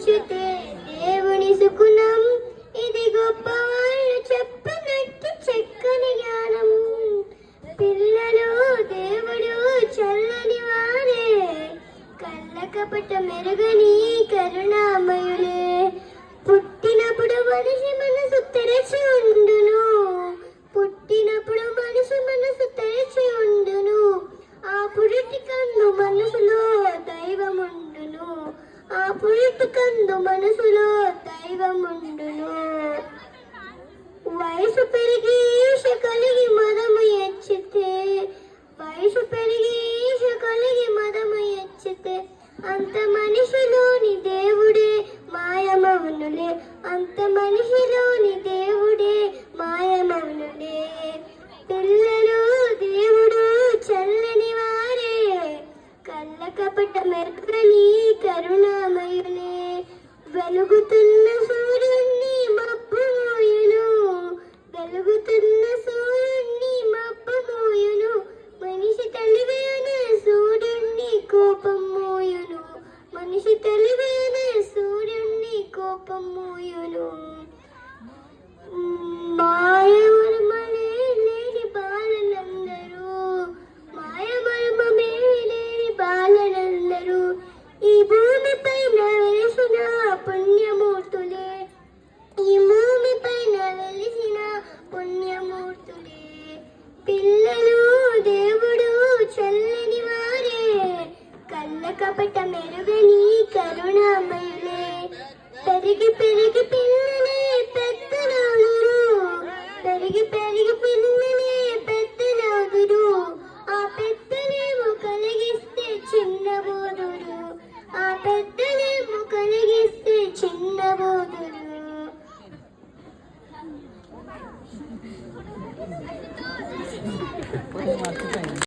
మెచ్చుతే దేవుని సుకునం. ఇది గొప్పవాళ్ళు చెప్పనట్టు చక్కని జ్ఞానం. పిల్లలు దేవుడు చల్లని వారే, కళ్ళ కపట మెరుగని కరుణామయులే. పుట్టినప్పుడు మనిషి మనసు తెరచి ఉండును, పుట్టినప్పుడు మనిషి మనసు తెరచి ఉండును. ఆ పురిటి కందు మనసులో దైవముండును, ఆ పురిటి కందు మనసులో దైవముండును. వయసు పెరిగి ఈశ కలిగి మదము ఎచ్చితే, వయసు పెరిగి ఈశ కలిగి మదము ఎచ్చితే, అంత మనిషిలోని దేవుడే మాయమౌనులే, అంత మనిషిలోని దేవుడే మాయమౌనులే. పిల్లలు దేవుడు చల్లని వారే, కళ్ళ కపట మెరుగని కరుణామయులే. వెలుగుతున్న సూర్యుణ్ణి మబ్బు మోయును, వెలుగుతున్న సూర్యుణ్ణి మబ్బు మోయును. మనిషి తెలివైన సూర్యుణ్ణి కోపం మోయును, మనిషి తెలివైన సూర్యుణ్ణి కోపం మోయును. మాయమర్మమే లేని బాలనందరూ, మాయమర్మమే లేని బాలనందరూ ఈ భూమిపైన వెలిసిన పుణ్యమూర్తులే, ఈ భూమిపైన వెలిసిన పుణ్యమూర్తులే. పిల్లలు దేవుడు చల్లని వారే, కళ్ళ కపట మెరుగని కరుణామయులే. పెరిగి పెరిగి పిల్లలే పెద్దలవుదురు, పెరిగి పెరిగి పిల్లలే పెద్దలవుదురు. ఆ పెద్దలేమో కలిగిస్తే చిన్నబోదురు, ఆ పెద్దలేమో కలిగిస్తే చిన్నబోదురు.